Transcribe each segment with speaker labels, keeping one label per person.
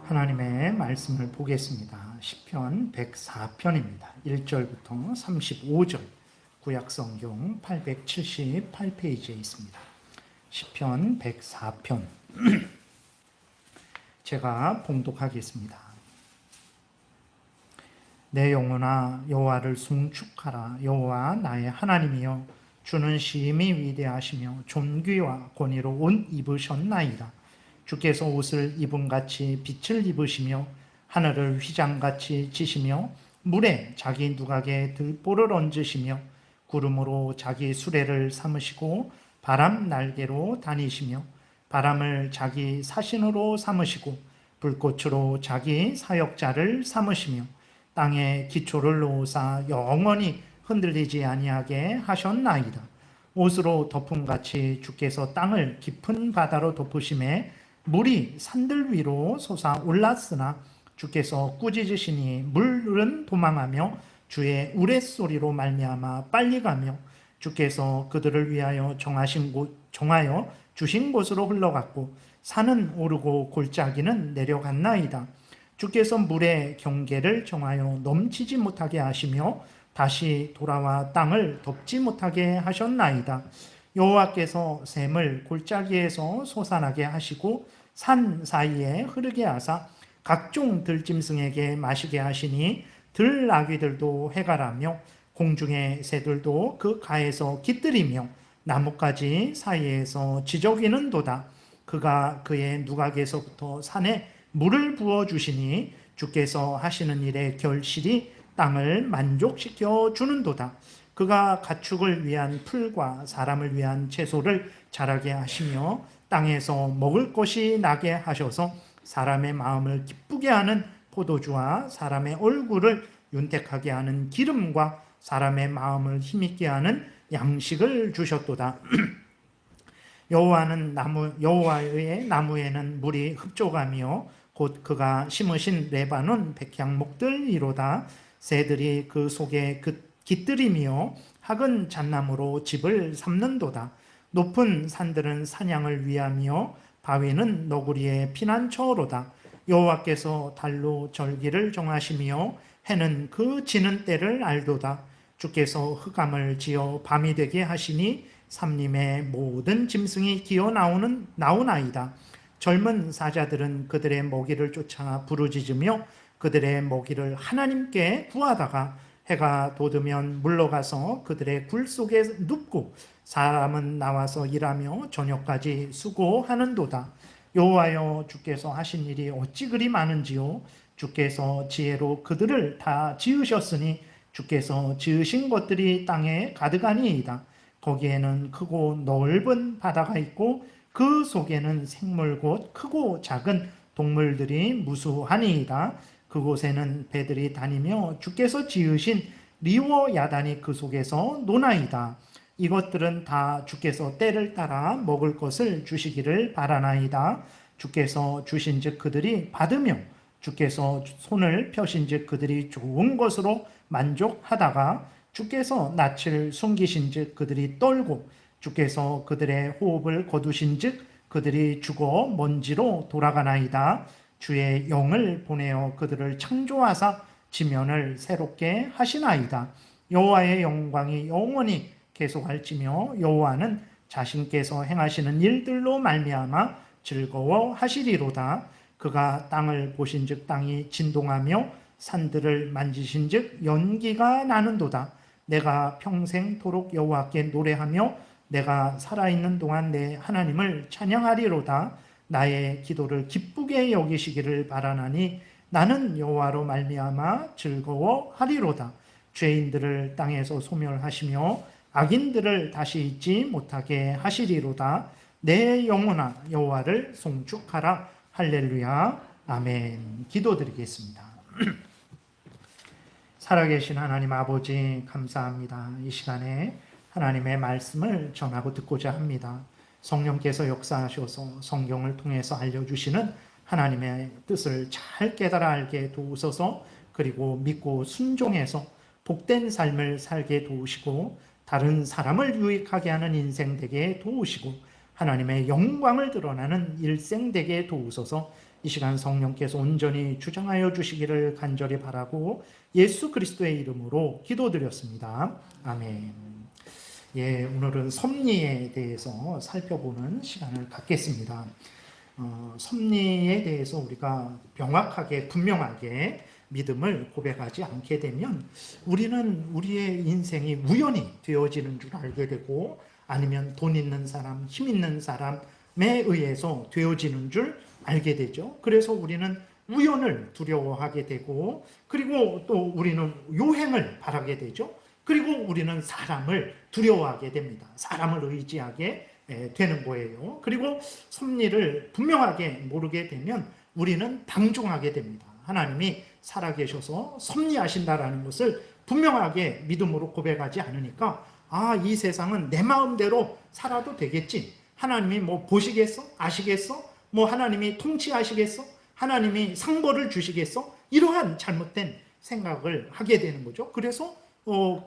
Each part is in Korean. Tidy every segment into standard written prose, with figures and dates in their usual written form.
Speaker 1: 하나님의 말씀을 보겠습니다. 시편 104편입니다. 1절부터 35절, 구약성경 878페이지에 있습니다. 시편 104편 제가 봉독하겠습니다. 내 영혼아 여호와를 송축하라. 여호와 나의 하나님이여, 주는 심히 위대하시며 존귀와 권위로 옷 입으셨나이다. 주께서 옷을 입음같이 빛을 입으시며 하늘을 휘장같이 지시며 물에 자기 누각에 들보를 얹으시며 구름으로 자기 수레를 삼으시고 바람 날개로 다니시며 바람을 자기 사신으로 삼으시고 불꽃으로 자기 사역자를 삼으시며 땅에 기초를 놓으사 영원히 흔들리지 아니하게 하셨나이다. 옷으로 덮음같이 주께서 땅을 깊은 바다로 덮으심에 물이 산들 위로 솟아올랐으나 주께서 꾸짖으시니 물은 도망하며 주의 우레소리로 말미암아 빨리 가며 주께서 그들을 위하여 정하여 주신 곳으로 흘러갔고 산은 오르고 골짜기는 내려갔나이다. 주께서 물의 경계를 정하여 넘치지 못하게 하시며 다시 돌아와 땅을 덮지 못하게 하셨나이다. 여호와께서 샘을 골짜기에서 솟아나게 하시고 산 사이에 흐르게 하사 각종 들짐승에게 마시게 하시니 들나귀들도 해가라며 공중의 새들도 그 가에서 깃들이며 나뭇가지 사이에서 지저귀는도다. 그가 그의 누각에서부터 산에 물을 부어주시니 주께서 하시는 일의 결실이 땅을 만족시켜 주는도다. 그가 가축을 위한 풀과 사람을 위한 채소를 자라게 하시며 땅에서 먹을 것이 나게 하셔서 사람의 마음을 기쁘게 하는 포도주와 사람의 얼굴을 윤택하게 하는 기름과 사람의 마음을 힘있게 하는 양식을 주셨도다. 여호와의 나무에는 물이 흡족하며 곧 그가 심으신 레바논 백향목들이로다. 새들이 그 속에 깃들이며 학은 잣나무로 집을 삼는도다. 높은 산들은 사냥을 위하며 바위는 너구리의 피난처로다. 여호와께서 달로 절기를 정하시며 해는 그 지는 때를 알도다. 주께서 흑암을 지어 밤이 되게 하시니 삼림의 모든 짐승이 기어 나오나이다. 젊은 사자들은 그들의 먹이를 쫓아 부르짖으며 그들의 먹이를 하나님께 구하다가 해가 돋으면 물러가서 그들의 굴 속에 눕고 사람은 나와서 일하며 저녁까지 수고하는도다. 여호와여, 주께서 하신 일이 어찌 그리 많은지요. 주께서 지혜로 그들을 다 지으셨으니 주께서 지으신 것들이 땅에 가득하니이다. 거기에는 크고 넓은 바다가 있고 그 속에는 생물 곧 크고 작은 동물들이 무수하니이다. 그곳에는 배들이 다니며 주께서 지으신 리워 야단이 그 속에서 노나이다. 이것들은 다 주께서 때를 따라 먹을 것을 주시기를 바라나이다. 주께서 주신즉 그들이 받으며 주께서 손을 펴신즉 그들이 좋은 것으로 만족하다가 주께서 낯을 숨기신즉 그들이 떨고 주께서 그들의 호흡을 거두신즉 그들이 죽어 먼지로 돌아가나이다. 주의 영을 보내어 그들을 창조하사 지면을 새롭게 하시나이다. 여호와의 영광이 영원히 계속할지며 여호와는 자신께서 행하시는 일들로 말미암아 즐거워하시리로다. 그가 땅을 보신즉 땅이 진동하며 산들을 만지신즉 연기가 나는도다. 내가 평생토록 여호와께 노래하며 내가 살아있는 동안 내 하나님을 찬양하리로다. 나의 기도를 기쁘게 여기시기를 바라나니 나는 여호와로 말미암아 즐거워하리로다. 죄인들을 땅에서 소멸하시며 악인들을 다시 잊지 못하게 하시리로다. 내 영혼아 여호와를 송축하라. 할렐루야. 아멘. 기도드리겠습니다. 살아계신 하나님 아버지, 감사합니다. 이 시간에 하나님의 말씀을 전하고 듣고자 합니다. 성령께서 역사하셔서 성경을 통해서 알려주시는 하나님의 뜻을 잘 깨달아 알게 도우소서. 그리고 믿고 순종해서 복된 삶을 살게 도우시고 다른 사람을 유익하게 하는 인생 되게 도우시고 하나님의 영광을 드러나는 일생 되게 도우소서. 이 시간 성령께서 온전히 주장하여 주시기를 간절히 바라고 예수 그리스도의 이름으로 기도드렸습니다. 아멘. 예, 오늘은 섭리에 대해서 살펴보는 시간을 갖겠습니다. 섭리에 대해서 우리가 명확하게 분명하게 믿음을 고백하지 않게 되면 우리는 우리의 인생이 우연히 되어지는 줄 알게 되고, 아니면 돈 있는 사람, 힘 있는 사람에 의해서 되어지는 줄 알게 되죠. 그래서 우리는 우연을 두려워하게 되고, 그리고 또 우리는 요행을 바라게 되죠. 그리고 우리는 사람을 두려워하게 됩니다. 사람을 의지하게 되는 거예요. 그리고 섭리를 분명하게 모르게 되면 우리는 방종하게 됩니다. 하나님이 살아계셔서 섭리하신다라는 것을 분명하게 믿음으로 고백하지 않으니까, 이 세상은 내 마음대로 살아도 되겠지. 하나님이 뭐 보시겠어? 아시겠어? 뭐 하나님이 통치하시겠어? 하나님이 상벌을 주시겠어? 이러한 잘못된 생각을 하게 되는 거죠. 그래서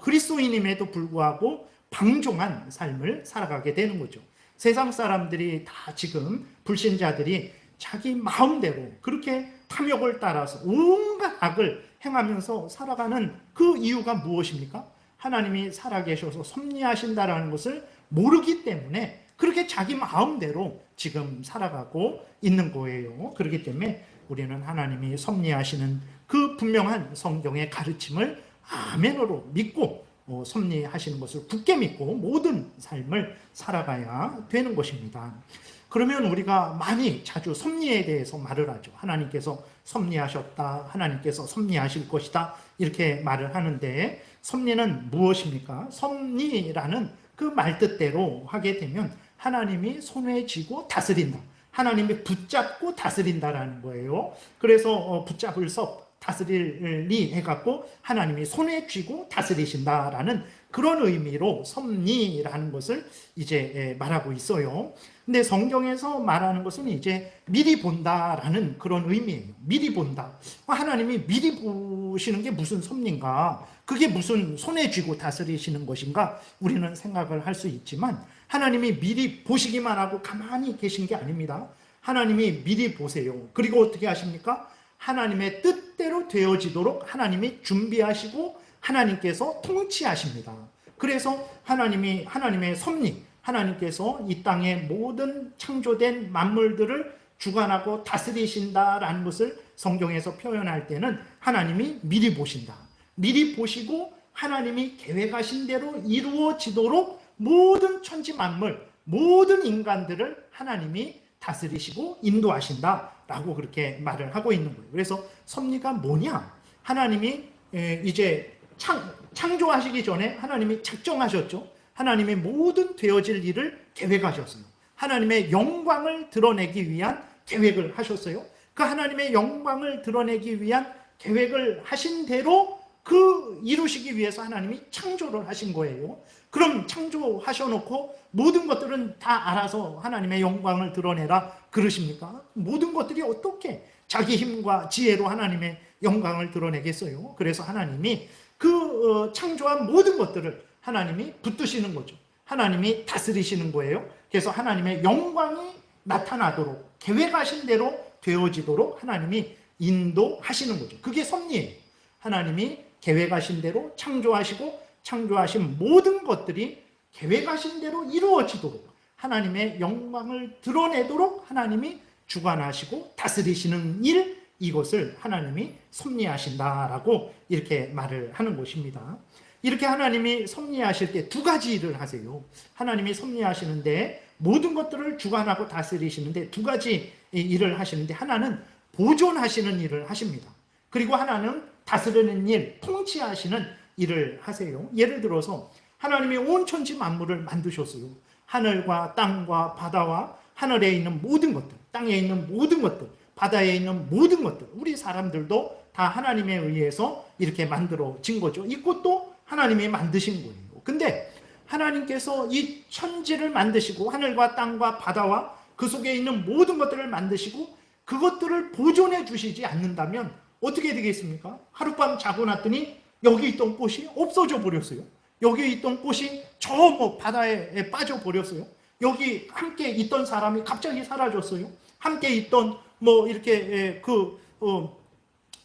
Speaker 1: 그리스도인임에도 불구하고 방종한 삶을 살아가게 되는 거죠. 세상 사람들이 다 지금 불신자들이 자기 마음대로 그렇게 탐욕을 따라서 온갖 악을 행하면서 살아가는 그 이유가 무엇입니까? 하나님이 살아계셔서 섭리하신다라는 것을 모르기 때문에 그렇게 자기 마음대로 지금 살아가고 있는 거예요. 그렇기 때문에 우리는 하나님이 섭리하시는 그 분명한 성경의 가르침을 아멘으로 믿고 섭리하시는 것을 굳게 믿고 모든 삶을 살아가야 되는 것입니다. 그러면 우리가 자주 섭리에 대해서 말을 하죠. 하나님께서 섭리하셨다, 하나님께서 섭리하실 것이다, 이렇게 말을 하는데, 섭리는 무엇입니까? 섭리라는 그 말뜻대로 하게 되면 하나님이 손에 쥐고 다스린다, 하나님이 붙잡고 다스린다라는 거예요. 그래서 붙잡을 섭, 다스리리 해갖고 하나님이 손에 쥐고 다스리신다라는 그런 의미로 섭리라는 것을 이제 말하고 있어요. 근데 성경에서 말하는 것은 이제 미리 본다라는 그런 의미예요. 미리 본다. 하나님이 미리 보시는 게 무슨 섭리인가? 그게 무슨 손에 쥐고 다스리시는 것인가? 우리는 생각을 할 수 있지만, 하나님이 미리 보시기만 하고 가만히 계신 게 아닙니다. 하나님이 미리 보세요. 그리고 어떻게 하십니까? 하나님의 뜻대로 되어지도록 하나님이 준비하시고 하나님께서 통치하십니다. 그래서 하나님의 섭리, 하나님께서 이 땅의 모든 창조된 만물들을 주관하고 다스리신다라는 것을 성경에서 표현할 때는 하나님이 미리 보신다. 미리 보시고 하나님이 계획하신 대로 이루어지도록 모든 천지 만물, 모든 인간들을 하나님이 다스리시고 인도하신다라고 그렇게 말을 하고 있는 거예요. 그래서 섭리가 뭐냐? 하나님이 이제 창조하시기 전에 하나님이 작정하셨죠. 하나님의 모든 되어질 일을 계획하셨어요. 하나님의 영광을 드러내기 위한 계획을 하셨어요. 그 하나님의 영광을 드러내기 위한 계획을 하신 대로 그 이루시기 위해서 하나님이 창조를 하신 거예요. 그럼 창조하셔놓고 모든 것들은 다 알아서 하나님의 영광을 드러내라 그러십니까? 모든 것들이 어떻게 자기 힘과 지혜로 하나님의 영광을 드러내겠어요? 그래서 하나님이 그 창조한 모든 것들을 하나님이 붙드시는 거죠. 하나님이 다스리시는 거예요. 그래서 하나님의 영광이 나타나도록 계획하신 대로 되어지도록 하나님이 인도하시는 거죠. 그게 섭리예요. 하나님이 계획하신 대로 창조하시고 창조하신 모든 것들이 계획하신 대로 이루어지도록 하나님의 영광을 드러내도록 하나님이 주관하시고 다스리시는 일, 이것을 하나님이 섭리하신다라고 이렇게 말을 하는 것입니다. 이렇게 하나님이 섭리하실 때 두 가지 일을 하세요. 하나님이 섭리하시는데 모든 것들을 주관하고 다스리시는데 두 가지 일을 하시는데, 하나는 보존하시는 일을 하십니다. 그리고 하나는 다스리는 일, 통치하시는 일을 하세요. 예를 들어서 하나님이 온 천지 만물을 만드셨어요. 하늘과 땅과 바다와 하늘에 있는 모든 것들, 땅에 있는 모든 것들, 바다에 있는 모든 것들, 우리 사람들도 다 하나님에 의해서 이렇게 만들어진 거죠. 이것도 하나님이 만드신 거예요. 근데 하나님께서 이 천지를 만드시고 하늘과 땅과 바다와 그 속에 있는 모든 것들을 만드시고 그것들을 보존해 주시지 않는다면 어떻게 되겠습니까? 하룻밤 자고 났더니 여기 있던 꽃이 없어져 버렸어요. 여기 있던 꽃이 저 바다에 빠져 버렸어요. 여기 함께 있던 사람이 갑자기 사라졌어요. 함께 있던 뭐 이렇게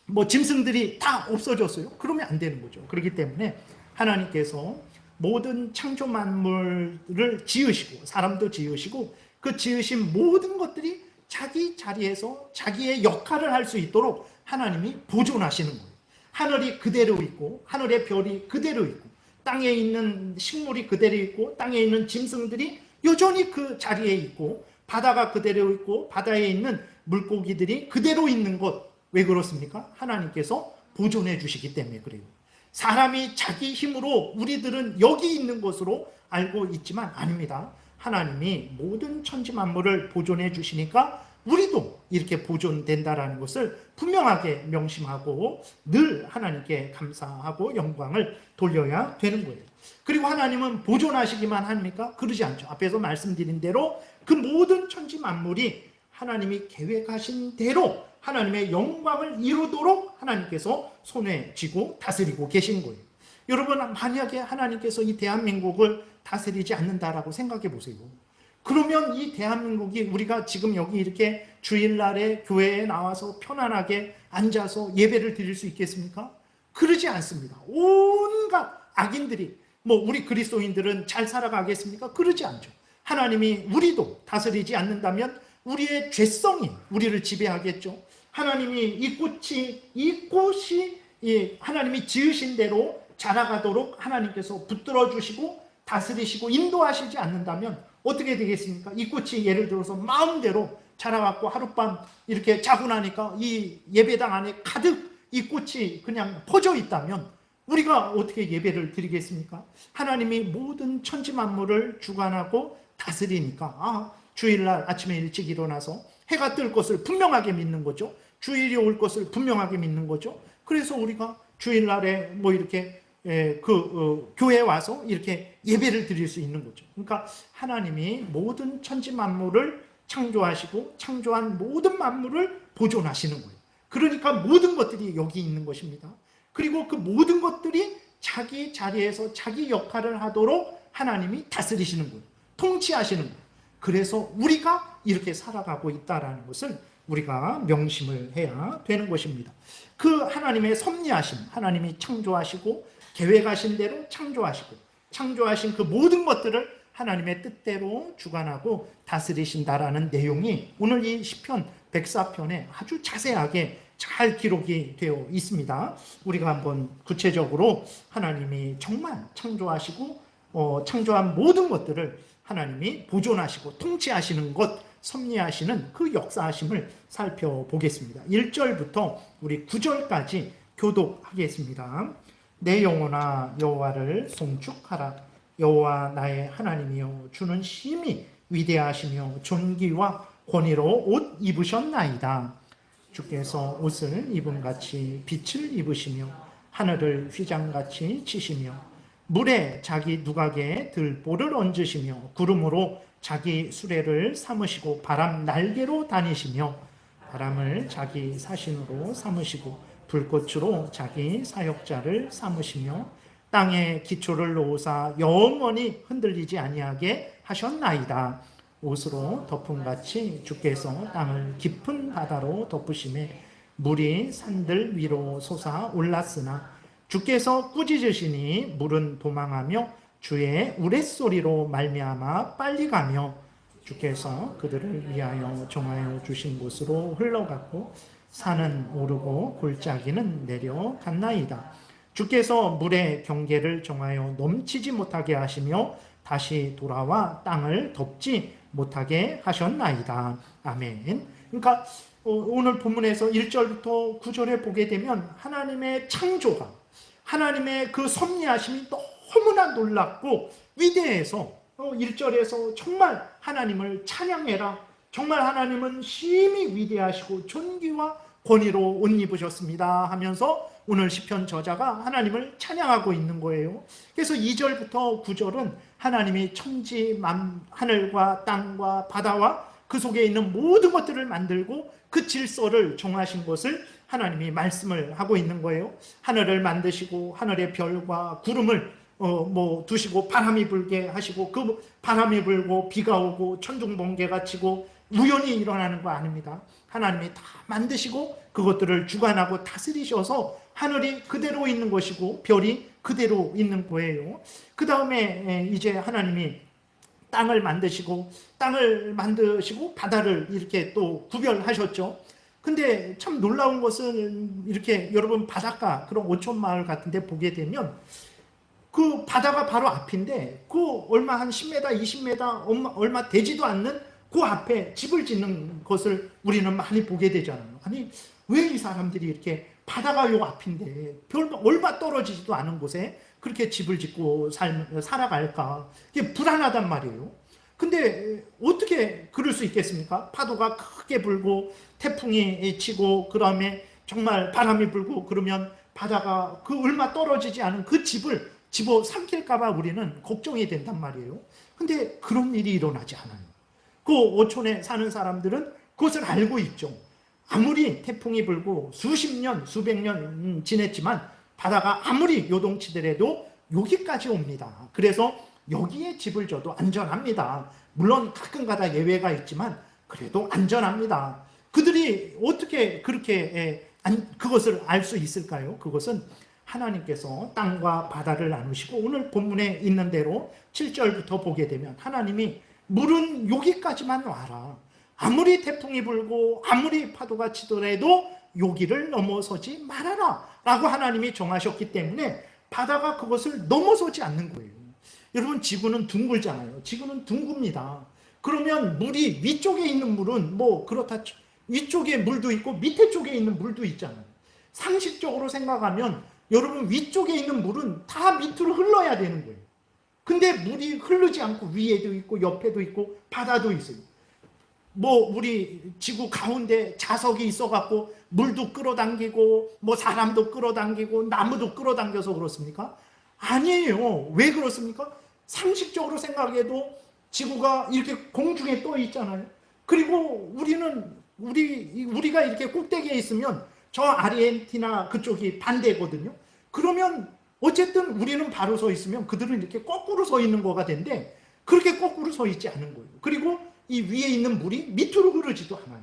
Speaker 1: 뭐 짐승들이 다 없어졌어요. 그러면 안 되는 거죠. 그렇기 때문에 하나님께서 모든 창조 만물을 지으시고 사람도 지으시고 그 지으신 모든 것들이 자기 자리에서 자기의 역할을 할 수 있도록 하나님이 보존하시는 거예요. 하늘이 그대로 있고 하늘의 별이 그대로 있고 땅에 있는 식물이 그대로 있고 땅에 있는 짐승들이 여전히 그 자리에 있고 바다가 그대로 있고 바다에 있는 물고기들이 그대로 있는 것. 왜 그렇습니까? 하나님께서 보존해 주시기 때문에 그래요. 사람이 자기 힘으로 우리들은 여기 있는 것으로 알고 있지만 아닙니다. 하나님이 모든 천지 만물을 보존해 주시니까 우리도 이렇게 보존된다라는 것을 분명하게 명심하고 늘 하나님께 감사하고 영광을 돌려야 되는 거예요. 그리고 하나님은 보존하시기만 합니까? 그러지 않죠. 앞에서 말씀드린 대로 그 모든 천지 만물이 하나님이 계획하신 대로 하나님의 영광을 이루도록 하나님께서 손에 쥐고 다스리고 계신 거예요. 여러분, 만약에 하나님께서 이 대한민국을 다스리지 않는다라고 생각해 보세요. 그러면 이 대한민국이 우리가 지금 여기 이렇게 주일날에 교회에 나와서 편안하게 앉아서 예배를 드릴 수 있겠습니까? 그러지 않습니다. 온갖 악인들이 우리 그리스도인들은 잘 살아가겠습니까? 그러지 않죠. 하나님이 우리도 다스리지 않는다면 우리의 죄성이 우리를 지배하겠죠. 하나님이 이 꽃이 하나님이 지으신 대로 자라가도록 하나님께서 붙들어 주시고 다스리시고 인도하시지 않는다면 어떻게 되겠습니까? 이 꽃이 예를 들어서 마음대로 자라갖고 하룻밤 이렇게 자고 나니까 이 예배당 안에 가득 이 꽃이 그냥 퍼져 있다면 우리가 어떻게 예배를 드리겠습니까? 하나님이 모든 천지 만물을 주관하고 다스리니까 주일날 아침에 일찍 일어나서 해가 뜰 것을 분명하게 믿는 거죠. 주일이 올 것을 분명하게 믿는 거죠. 그래서 우리가 주일날에 이렇게 교회에 와서 이렇게 예배를 드릴 수 있는 거죠. 그러니까 하나님이 모든 천지 만물을 창조하시고 창조한 모든 만물을 보존하시는 거예요. 그러니까 모든 것들이 여기 있는 것입니다. 그리고 그 모든 것들이 자기 자리에서 자기 역할을 하도록 하나님이 다스리시는 거예요. 통치하시는 거예요. 그래서 우리가 이렇게 살아가고 있다는 것을 우리가 명심을 해야 되는 것입니다. 그 하나님의 섭리하심, 하나님이 창조하시고 계획하신 대로 창조하신 그 모든 것들을 하나님의 뜻대로 주관하고 다스리신다라는 내용이 오늘 이 시편 104편에 아주 자세하게 잘 기록이 되어 있습니다. 우리가 한번 구체적으로 하나님이 정말 창조하시고 창조한 모든 것들을 하나님이 보존하시고 통치하시는 것, 섭리하시는 그 역사하심을 살펴보겠습니다. 1절부터 우리 9절까지 교독하겠습니다. 내 영혼아 여호와를 송축하라. 여호와 나의 하나님이여 주는 심히 위대하시며 존귀와 권위로 옷 입으셨나이다. 주께서 옷을 입음같이 빛을 입으시며 하늘을 휘장같이 치시며 물에 자기 누각에 들보를 얹으시며 구름으로 자기 수레를 삼으시고 바람 날개로 다니시며 바람을 자기 사신으로 삼으시고 불꽃으로 자기 사역자를 삼으시며 땅에 기초를 놓으사 영원히 흔들리지 아니하게 하셨나이다. 옷으로 덮음같이 주께서 땅을 깊은 바다로 덮으시매 물이 산들 위로 솟아 올랐으나 주께서 꾸짖으시니 물은 도망하며 주의 우레소리로 말미암아 빨리 가며 주께서 그들을 위하여 정하여 주신 곳으로 흘러갔고 산은 오르고 골짜기는 내려갔나이다. 주께서 물의 경계를 정하여 넘치지 못하게 하시며 다시 돌아와 땅을 덮지 못하게 하셨나이다. 아멘. 그러니까 오늘 본문에서 1절부터 9절에 보게 되면 하나님의 창조가, 하나님의 그 섭리하심이 너무나 놀랍고 위대해서 1절에서 정말 하나님을 찬양해라. 정말 하나님은 심히 위대하시고 존귀와 권위로 옷 입으셨습니다 하면서 오늘 시편 저자가 하나님을 찬양하고 있는 거예요. 그래서 2절부터 9절은 하나님이 천지 하늘과 땅과 바다와 그 속에 있는 모든 것들을 만들고 그 질서를 정하신 것을 하나님이 말씀을 하고 있는 거예요. 하늘을 만드시고 하늘의 별과 구름을 두시고 바람이 불게 하시고 그 바람이 불고 비가 오고 천둥 번개가 치고 우연히 일어나는 거 아닙니다. 하나님이 다 만드시고 그것들을 주관하고 다스리셔서 하늘이 그대로 있는 것이고 별이 그대로 있는 거예요. 그 다음에 이제 하나님이 땅을 만드시고 바다를 이렇게 또 구별하셨죠. 근데 참 놀라운 것은 이렇게 여러분 바닷가 그런 온천 마을 같은 데 보게 되면 그 바다가 바로 앞인데 그 얼마 한 10m, 20m 얼마 되지도 않는 그 앞에 집을 짓는 것을 우리는 많이 보게 되잖아요. 아니 왜 이 사람들이 이렇게 바다가 요 앞인데 얼마 떨어지지도 않은 곳에 그렇게 집을 짓고 살아갈까? 이게 불안하단 말이에요. 근데 어떻게 그럴 수 있겠습니까? 파도가 크게 불고 태풍이 치고 그다음에 정말 바람이 불고 그러면 바다가 그 얼마 떨어지지 않은 그 집을 집어삼킬까 봐 우리는 걱정이 된단 말이에요. 근데 그런 일이 일어나지 않아요. 그 오촌에 사는 사람들은 그것을 알고 있죠. 아무리 태풍이 불고 수십 년, 수백 년 지냈지만 바다가 아무리 요동치더라도 여기까지 옵니다. 그래서 여기에 집을 져도 안전합니다. 물론 가끔가다 예외가 있지만 그래도 안전합니다. 그들이 어떻게 그렇게 그것을 알 수 있을까요? 그것은 하나님께서 땅과 바다를 나누시고 오늘 본문에 있는 대로 7절부터 보게 되면 하나님이 물은 여기까지만 와라. 아무리 태풍이 불고 아무리 파도가 치더라도 여기를 넘어서지 말아라 라고 하나님이 정하셨기 때문에 바다가 그것을 넘어서지 않는 거예요. 여러분 지구는 둥글잖아요. 지구는 둥굽니다. 그러면 물이 위쪽에 있는 물은 뭐 그렇다 위쪽에 물도 있고 밑에 쪽에 있는 물도 있잖아요. 상식적으로 생각하면 여러분 위쪽에 있는 물은 다 밑으로 흘러야 되는 거예요. 근데 물이 흐르지 않고 위에도 있고 옆에도 있고 바다도 있어요. 뭐 우리 지구 가운데 자석이 있어갖고 물도 끌어당기고 뭐 사람도 끌어당기고 나무도 끌어당겨서 그렇습니까? 아니에요. 왜 그렇습니까? 상식적으로 생각해도 지구가 이렇게 공중에 떠 있잖아요. 그리고 우리가 이렇게 꼭대기에 있으면 저 아르헨티나 그쪽이 반대거든요. 그러면 어쨌든 우리는 바로 서 있으면 그들은 이렇게 거꾸로 서 있는 거가 된데 그렇게 거꾸로 서 있지 않은 거예요. 그리고 이 위에 있는 물이 밑으로 흐르지도 않아요.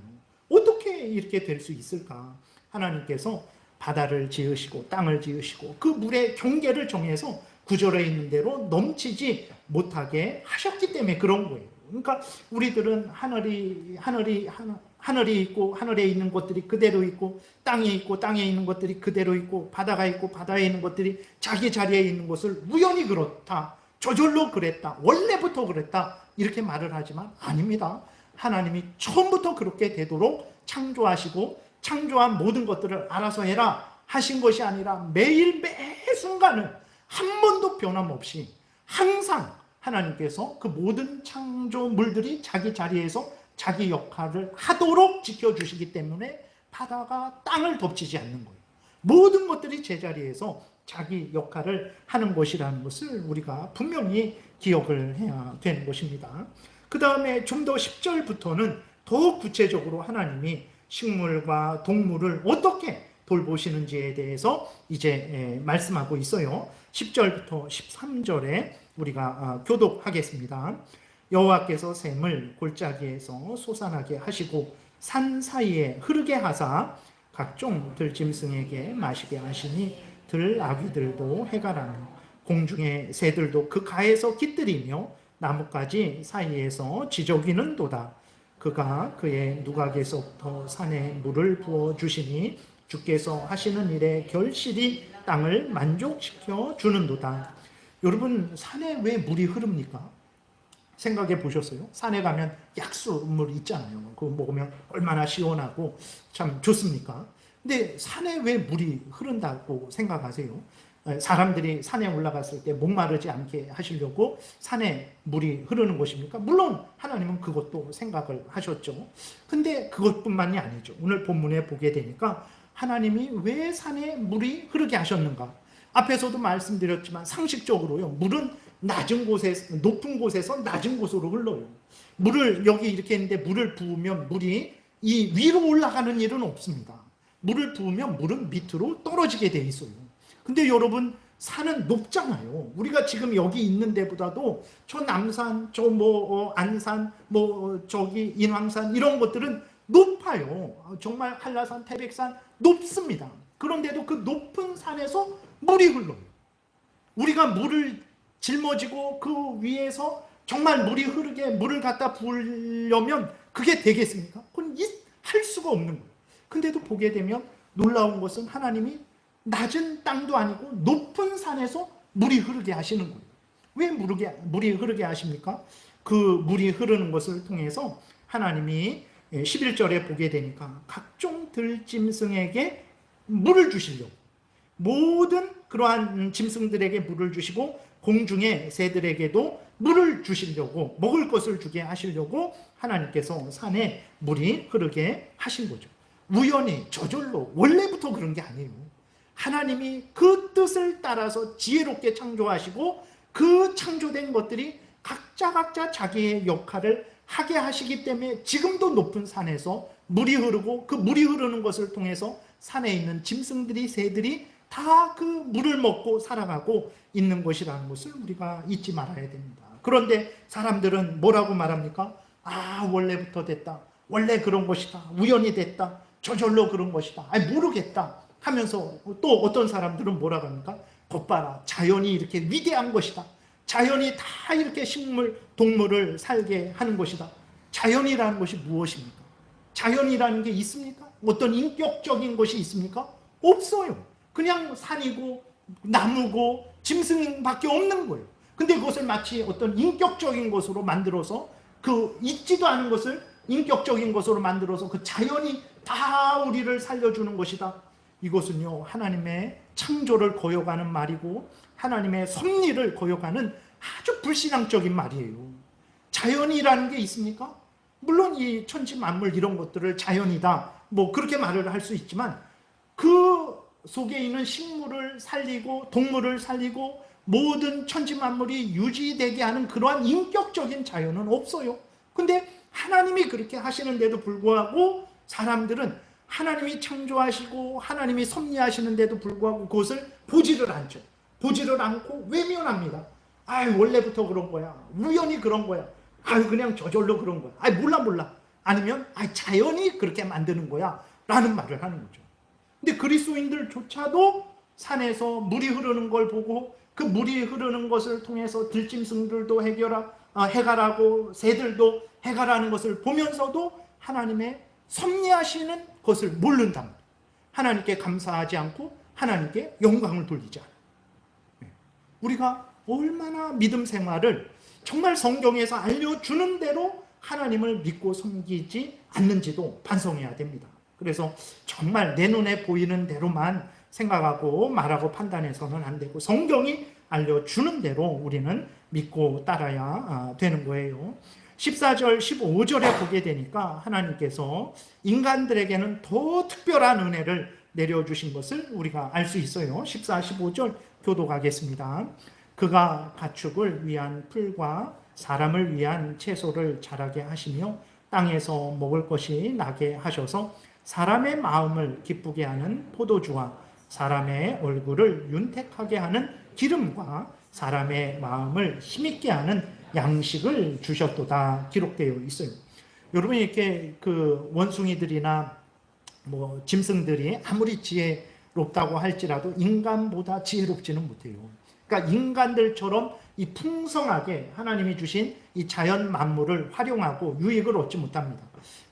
Speaker 1: 어떻게 이렇게 될 수 있을까? 하나님께서 바다를 지으시고 땅을 지으시고 그 물의 경계를 정해서 구절에 있는 대로 넘치지 못하게 하셨기 때문에 그런 거예요. 그러니까 우리들은 하늘이 있고 하늘에 있는 것들이 그대로 있고 땅에 있고 땅에 있는 것들이 그대로 있고 바다가 있고 바다에 있는 것들이 자기 자리에 있는 것을 우연히 그렇다, 저절로 그랬다, 원래부터 그랬다 이렇게 말을 하지만 아닙니다. 하나님이 처음부터 그렇게 되도록 창조하시고 창조한 모든 것들을 알아서 해라 하신 것이 아니라 매일 매 순간을 한 번도 변함없이 항상 하나님께서 그 모든 창조물들이 자기 자리에서 자기 역할을 하도록 지켜주시기 때문에 바다가 땅을 덮치지 않는 거예요. 모든 것들이 제자리에서 자기 역할을 하는 것이라는 것을 우리가 분명히 기억을 해야 되는 것입니다. 그 다음에 좀 더 10절부터는 더 구체적으로 하나님이 식물과 동물을 어떻게 돌보시는지에 대해서 이제 말씀하고 있어요. 10절부터 13절에 우리가 교독하겠습니다. 여호와께서 샘을 골짜기에서 솟아나게 하시고 산 사이에 흐르게 하사 각종 들짐승에게 마시게 하시니 들아귀들도 해가라며 공중의 새들도 그 가에서 깃들이며 나뭇가지 사이에서 지저귀는도다. 그가 그의 누각에서부터 산에 물을 부어주시니 주께서 하시는 일에 결실이 땅을 만족시켜 주는도다. 여러분 산에 왜 물이 흐릅니까? 생각해 보셨어요? 산에 가면 약수물 있잖아요. 그거 먹으면 얼마나 시원하고 참 좋습니까? 근데 산에 왜 물이 흐른다고 생각하세요? 사람들이 산에 올라갔을 때 목마르지 않게 하시려고 산에 물이 흐르는 것입니까? 물론 하나님은 그것도 생각을 하셨죠. 근데 그것뿐만이 아니죠. 오늘 본문에 보게 되니까 하나님이 왜 산에 물이 흐르게 하셨는가? 앞에서도 말씀드렸지만 상식적으로요. 물은 낮은 곳에서 높은 곳에서 낮은 곳으로 흘러요. 물을 여기 이렇게 했는데 물을 부으면 물이 이 위로 올라가는 일은 없습니다. 물을 부으면 물은 밑으로 떨어지게 돼 있어요. 근데 여러분 산은 높잖아요. 우리가 지금 여기 있는 데보다도 저 남산, 저 안산, 저기 인왕산 이런 것들은 높아요. 정말 한라산, 태백산 높습니다. 그런데도 그 높은 산에서 물이 흘러요. 우리가 물을 짊어지고 그 위에서 정말 물이 흐르게 물을 갖다 부으려면 그게 되겠습니까? 그건 할 수가 없는 거예요. 근데도 보게 되면 놀라운 것은 하나님이 낮은 땅도 아니고 높은 산에서 물이 흐르게 하시는 거예요. 왜 물이 흐르게 하십니까? 그 물이 흐르는 것을 통해서 하나님이 11절에 보게 되니까 각종 들짐승에게 물을 주시려고, 모든 그러한 짐승들에게 물을 주시고 공중의 새들에게도 물을 주시려고, 먹을 것을 주게 하시려고 하나님께서 산에 물이 흐르게 하신 거죠. 우연히 저절로 원래부터 그런 게 아니에요. 하나님이 그 뜻을 따라서 지혜롭게 창조하시고 그 창조된 것들이 각자 자기의 역할을 하게 하시기 때문에 지금도 높은 산에서 물이 흐르고 그 물이 흐르는 것을 통해서 산에 있는 짐승들이, 새들이 다 그 물을 먹고 살아가고 있는 것이라는 것을 우리가 잊지 말아야 됩니다. 그런데 사람들은 뭐라고 말합니까? 아, 원래부터 됐다, 원래 그런 것이다, 우연히 됐다, 저절로 그런 것이다, 모르겠다 하면서, 또 어떤 사람들은 뭐라고 합니까? 것 봐라, 자연이 이렇게 위대한 것이다, 자연이 다 이렇게 식물, 동물을 살게 하는 것이다. 자연이라는 것이 무엇입니까? 자연이라는 게 있습니까? 어떤 인격적인 것이 있습니까? 없어요. 그냥 산이고 나무고 짐승밖에 없는 거예요. 근데 그것을 마치 어떤 인격적인 것으로 만들어서, 그 있지도 않은 것을 인격적인 것으로 만들어서 그 자연이 다 우리를 살려주는 것이다. 이것은요, 하나님의 창조를 거역하는 말이고 하나님의 섭리를 거역하는 아주 불신앙적인 말이에요. 자연이라는 게 있습니까? 물론 이 천지 만물 이런 것들을 자연이다, 뭐 그렇게 말을 할 수 있지만 그 속에 있는 식물을 살리고 동물을 살리고 모든 천지 만물이 유지되게 하는 그러한 인격적인 자연은 없어요. 근데 하나님이 그렇게 하시는데도 불구하고 사람들은 하나님이 창조하시고 하나님이 섭리하시는데도 불구하고 그것을 보지를 않죠. 보지를 않고 외면합니다. 원래부터 그런 거야, 우연히 그런 거야, 그냥 저절로 그런 거야, 몰라 아니면 자연이 그렇게 만드는 거야 라는 말을 하는 거죠. 근데 그리스도인들조차도 산에서 물이 흐르는 걸 보고 그 물이 흐르는 것을 통해서 들짐승들도 해갈하고 새들도 해갈하는 것을 보면서도 하나님의 섭리하시는 것을 모른단 말이에요. 하나님께 감사하지 않고 하나님께 영광을 돌리지 않아요. 우리가 얼마나 믿음 생활을 정말 성경에서 알려주는 대로 하나님을 믿고 섬기지 않는지도 반성해야 됩니다. 그래서 정말 내 눈에 보이는 대로만 생각하고 말하고 판단해서는 안 되고 성경이 알려주는 대로 우리는 믿고 따라야 되는 거예요. 14절, 15절에 보게 되니까 하나님께서 인간들에게는 더 특별한 은혜를 내려주신 것을 우리가 알 수 있어요. 14, 15절 교독하겠습니다. 그가 가축을 위한 풀과 사람을 위한 채소를 자라게 하시며 땅에서 먹을 것이 나게 하셔서 사람의 마음을 기쁘게 하는 포도주와 사람의 얼굴을 윤택하게 하는 기름과 사람의 마음을 힘있게 하는 양식을 주셨도다 기록되어 있어요. 여러분, 이렇게 그 원숭이들이나 뭐 짐승들이 아무리 지혜롭다고 할지라도 인간보다 지혜롭지는 못해요. 그러니까 인간들처럼 이 풍성하게 하나님이 주신 이 자연 만물을 활용하고 유익을 얻지 못합니다.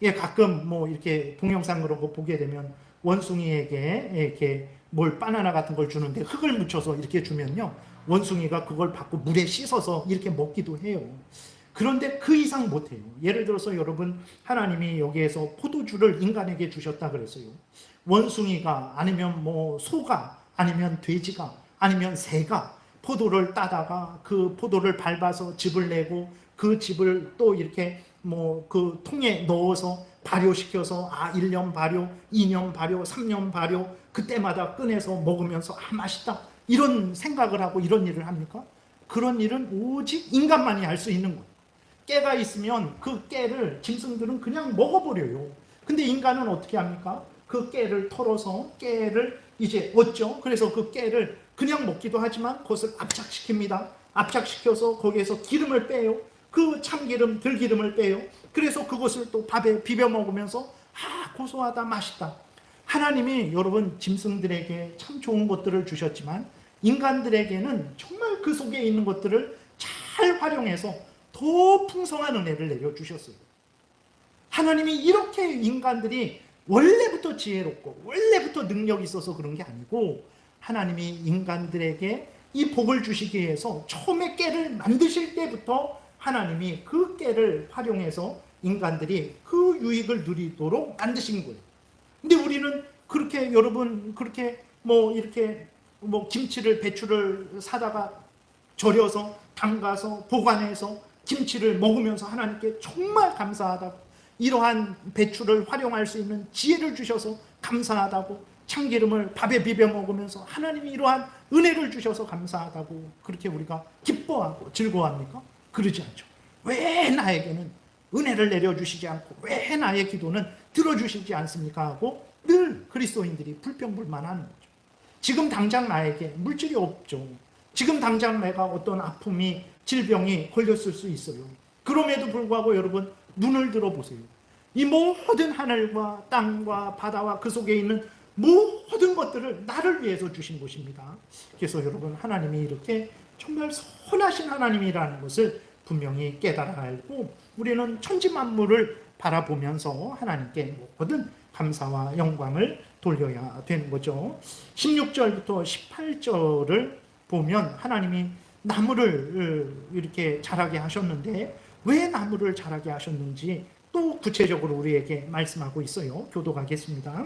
Speaker 1: 예, 가끔 뭐 이렇게 동영상 그런 거 보게 되면 원숭이에게 이렇게 뭘 바나나 같은 걸 주는데 흙을 묻혀서 이렇게 주면요, 원숭이가 그걸 받고 물에 씻어서 이렇게 먹기도 해요. 그런데 그 이상 못해요. 예를 들어서 여러분, 하나님이 여기에서 포도주를 인간에게 주셨다 그랬어요. 원숭이가 아니면 뭐 소가 아니면 돼지가 아니면 새가 포도를 따다가 그 포도를 밟아서 즙을 내고 그 즙을 또 이렇게 뭐 그 통에 넣어서 발효시켜서 1년 발효, 2년 발효, 3년 발효, 그때마다 꺼내서 먹으면서 맛있다 이런 생각을 하고 이런 일을 합니까? 그런 일은 오직 인간만이 할 수 있는 거예요. 깨가 있으면 그 깨를 짐승들은 그냥 먹어버려요. 근데 인간은 어떻게 합니까? 그 깨를 털어서 깨를 이제 얻죠. 그래서 그 깨를 그냥 먹기도 하지만 그것을 압착시킵니다. 압착시켜서 거기에서 기름을 빼요. 그 참기름, 들기름을 빼요. 그래서 그것을 또 밥에 비벼 먹으면서 고소하다, 맛있다. 하나님이 여러분 짐승들에게 참 좋은 것들을 주셨지만 인간들에게는 정말 그 속에 있는 것들을 잘 활용해서 더 풍성한 은혜를 내려주셨어요. 하나님이 이렇게 인간들이 원래부터 지혜롭고 원래부터 능력이 있어서 그런 게 아니고 하나님이 인간들에게 이 복을 주시기 위해서 처음에 깨를 만드실 때부터 하나님이 그 깨를 활용해서 인간들이 그 유익을 누리도록 만드신 거예요. 근데 우리는 그렇게 여러분 그렇게 이렇게 김치를 배추를 사다가 절여서 담가서 보관해서 김치를 먹으면서 하나님께 정말 감사하다고, 이러한 배추를 활용할 수 있는 지혜를 주셔서 감사하다고, 참기름을 밥에 비벼 먹으면서 하나님이 이러한 은혜를 주셔서 감사하다고 그렇게 우리가 기뻐하고 즐거워합니까? 그러지 않죠. 왜 나에게는 은혜를 내려주시지 않고 왜 나의 기도는 들어주시지 않습니까? 하고 늘 그리스도인들이 불평불만하는 거죠. 지금 당장 나에게 물질이 없죠. 지금 당장 내가 어떤 아픔이, 질병이 걸렸을 수 있어요. 그럼에도 불구하고 여러분 눈을 들어보세요. 이 모든 하늘과 땅과 바다와 그 속에 있는 모든 것들을 나를 위해서 주신 것입니다. 그래서 여러분 하나님이 이렇게 정말 선하신 하나님이라는 것을 분명히 깨달아 알고 우리는 천지만물을 바라보면서 하나님께 모든 감사와 영광을 돌려야 되는 거죠. 16절부터 18절을 보면 하나님이 나무를 이렇게 자라게 하셨는데 왜 나무를 자라게 하셨는지 또 구체적으로 우리에게 말씀하고 있어요. 교독하겠습니다.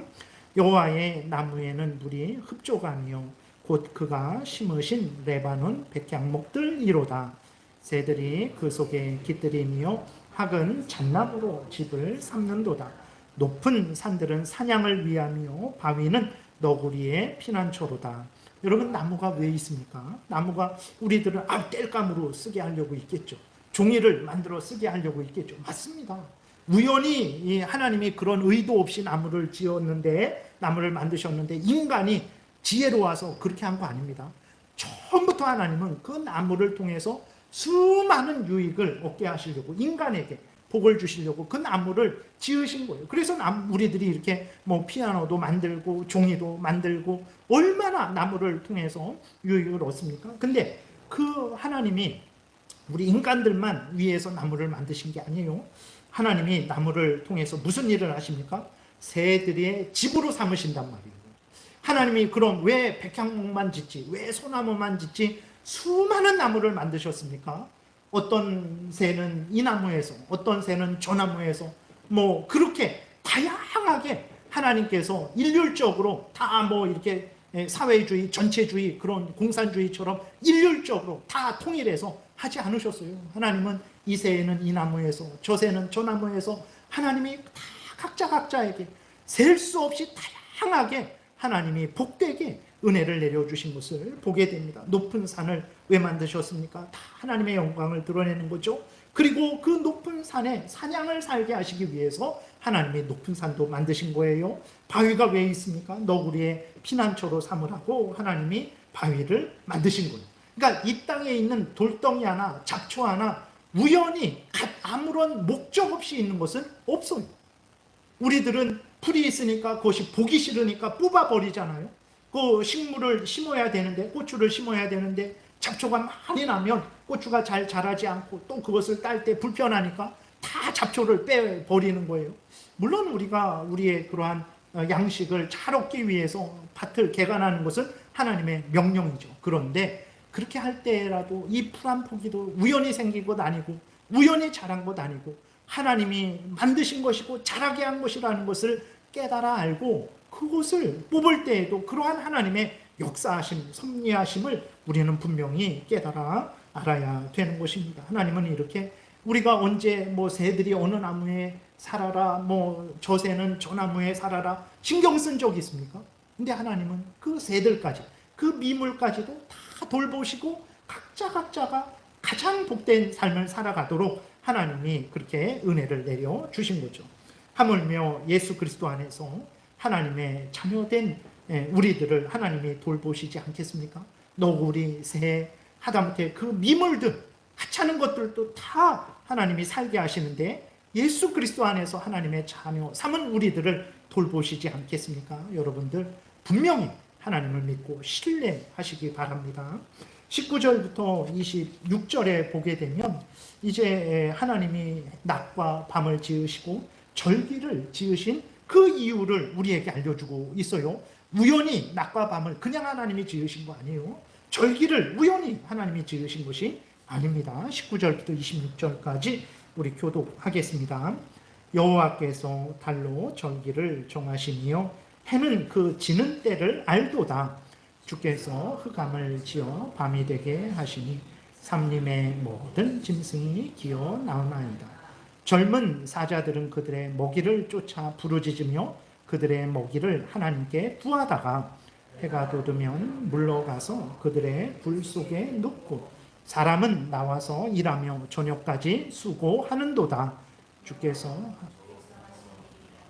Speaker 1: 여호와의 나무에는 물이 흡족하며 곧 그가 심으신 레바논 백향목들이로다. 새들이 그 속에 깃들이며 학은 잣나무로 집을 삼는도다. 높은 산들은 사냥을 위하며 바위는 너구리의 피난처로다. 여러분 나무가 왜 있습니까? 나무가 우리들은 땔감으로 쓰게 하려고 있겠죠. 종이를 만들어 쓰게 하려고 있겠죠. 맞습니다. 우연히 하나님이 그런 의도 없이 나무를 지었는데, 나무를 만드셨는데 인간이 지혜로워서 그렇게 한 거 아닙니다. 처음부터 하나님은 그 나무를 통해서 수많은 유익을 얻게 하시려고, 인간에게 복을 주시려고 그 나무를 지으신 거예요. 그래서 우리들이 이렇게 피아노도 만들고 종이도 만들고 얼마나 나무를 통해서 유익을 얻습니까? 근데 그 하나님이 우리 인간들만 위해서 나무를 만드신 게 아니에요. 하나님이 나무를 통해서 무슨 일을 하십니까? 새들의 집으로 삼으신단 말이에요. 하나님이 그럼 왜 백향목만 짓지, 왜 소나무만 짓지 수많은 나무를 만드셨습니까? 어떤 새는 이 나무에서, 어떤 새는 저 나무에서 그렇게 다양하게 하나님께서 일률적으로 다 이렇게 사회주의, 전체주의, 그런 공산주의처럼 일률적으로 다 통일해서 하지 않으셨어요. 하나님은 이 새는 이 나무에서, 저 새는 저 나무에서 하나님이 다 각자에게 셀 수 없이 다양하게 하나님이 복되게 은혜를 내려주신 것을 보게 됩니다. 높은 산을 왜 만드셨습니까? 다 하나님의 영광을 드러내는 거죠. 그리고 그 높은 산에 사냥을 살게 하시기 위해서 하나님이 높은 산도 만드신 거예요. 바위가 왜 있습니까? 너구리의 피난처로 삼으라고 하나님이 바위를 만드신 거예요. 그러니까 이 땅에 있는 돌덩이 하나, 잡초 하나 우연히 아무런 목적 없이 있는 것은 없어요. 우리들은 풀이 있으니까 그것이 보기 싫으니까 뽑아버리잖아요. 그 식물을 심어야 되는데, 고추를 심어야 되는데 잡초가 많이 나면 고추가 잘 자라지 않고 또 그것을 딸 때 불편하니까 다 잡초를 빼버리는 거예요. 물론 우리가 우리의 그러한 양식을 잘 얻기 위해서 밭을 개간하는 것은 하나님의 명령이죠. 그런데 그렇게 할 때라도 이 풀 한 포기도 우연히 생긴 것 아니고 우연히 자란 것 아니고 하나님이 만드신 것이고 자라게 한 것이라는 것을 깨달아 알고 그것을 뽑을 때에도 그러한 하나님의 역사하심, 섭리하심을 우리는 분명히 깨달아 알아야 되는 것입니다. 하나님은 이렇게 우리가 언제 새들이 어느 나무에 살아라, 저 새는 저 나무에 살아라 신경 쓴 적이 있습니까? 근데 하나님은 그 새들까지, 그 미물까지도 다 돌보시고 각자가 가장 복된 삶을 살아가도록 하나님이 그렇게 은혜를 내려주신 거죠. 하물며 예수 그리스도 안에서 하나님의 자녀된 우리들을 하나님이 돌보시지 않겠습니까? 너구리, 새, 하다못해 그 미물들, 하찮은 것들도 다 하나님이 살게 하시는데 예수 그리스도 안에서 하나님의 자녀 삼은 우리들을 돌보시지 않겠습니까? 여러분들 분명히 하나님을 믿고 신뢰하시기 바랍니다. 19절부터 26절에 보게 되면 이제 하나님이 낮과 밤을 지으시고 절기를 지으신 그 이유를 우리에게 알려주고 있어요. 우연히 낮과 밤을 그냥 하나님이 지으신 거 아니에요. 절기를 우연히 하나님이 지으신 것이 아닙니다. 19절부터 26절까지 우리 교독하겠습니다. 여호와께서 달로 절기를 정하시며 해는 그 지는 때를 알도다. 주께서 흑암을 지어 밤이 되게 하시니 삼림의 모든 짐승이 기어 나오나이다. 젊은 사자들은 그들의 먹이를 쫓아 부르짖으며 그들의 먹이를 하나님께 구하다가 해가 돋으면 물러가서 그들의 불 속에 눕고 사람은 나와서 일하며 저녁까지 수고하는도다. 주께서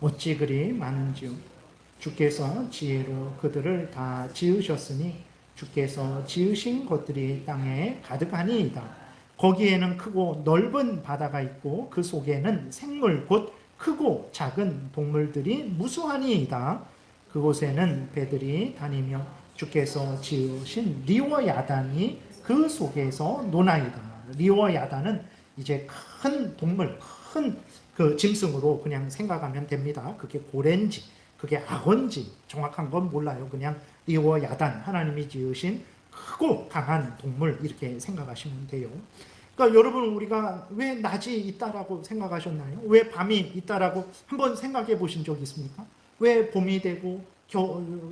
Speaker 1: 어찌 그리 많은지요. 주께서 지혜로 그들을 다 지으셨으니 주께서 지으신 것들이 땅에 가득하니이다. 거기에는 크고 넓은 바다가 있고 그 속에는 생물 곧 크고 작은 동물들이 무수하니이다. 그곳에는 배들이 다니며 주께서 지으신 리워 야단이 그 속에서 노나이다. 리워 야단은 이제 큰 동물, 큰 그 짐승으로 그냥 생각하면 됩니다. 그게 고래인지 그게 악어인지 정확한 건 몰라요. 그냥 리워 야단, 하나님이 지으신 크고 강한 동물 이렇게 생각하시면 돼요. 그러니까 여러분 우리가 왜 낮이 있다라고 생각하셨나요? 왜 밤이 있다라고 한번 생각해 보신 적 있습니까? 왜 봄이 되고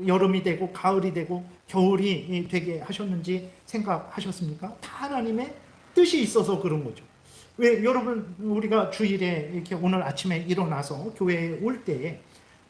Speaker 1: 여름이 되고 가을이 되고 겨울이 되게 하셨는지 생각하셨습니까? 다 하나님의 뜻이 있어서 그런 거죠. 왜 여러분 우리가 주일에 이렇게 오늘 아침에 일어나서 교회에 올 때에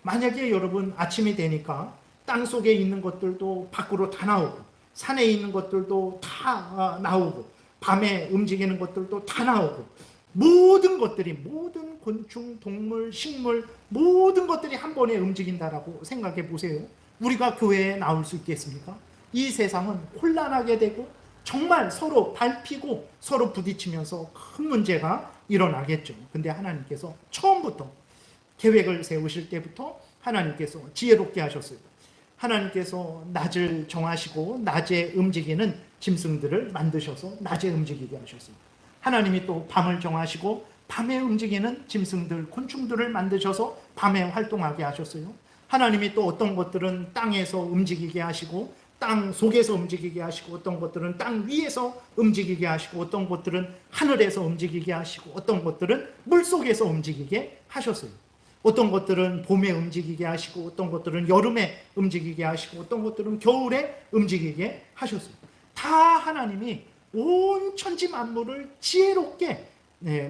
Speaker 1: 만약에 여러분 아침이 되니까 땅 속에 있는 것들도 밖으로 다 나오고 산에 있는 것들도 다 나오고 밤에 움직이는 것들도 다 나오고 모든 것들이 모든 곤충, 동물, 식물 모든 것들이 한 번에 움직인다라고 생각해 보세요. 우리가 교회에 나올 수 있겠습니까? 이 세상은 혼란하게 되고 정말 서로 밟히고 서로 부딪히면서 큰 문제가 일어나겠죠. 근데 하나님께서 처음부터 계획을 세우실 때부터 하나님께서 지혜롭게 하셨어요. 하나님께서 낮을 정하시고 낮에 움직이는 짐승들을 만드셔서 낮에 움직이게 하셨어요. 하나님이 또 밤을 정하시고 밤에 움직이는 짐승들, 곤충들을 만드셔서 밤에 활동하게 하셨어요. 하나님이 또 어떤 것들은 땅에서 움직이게 하시고 땅 속에서 움직이게 하시고 어떤 것들은 땅 위에서 움직이게 하시고 어떤 것들은 하늘에서 움직이게 하시고 어떤 것들은 물속에서 움직이게 하셨어요. 어떤 것들은 봄에 움직이게 하시고 어떤 것들은 여름에 움직이게 하시고 어떤 것들은 겨울에 움직이게 하셨어요. 다 하나님이 온 천지 만물을 지혜롭게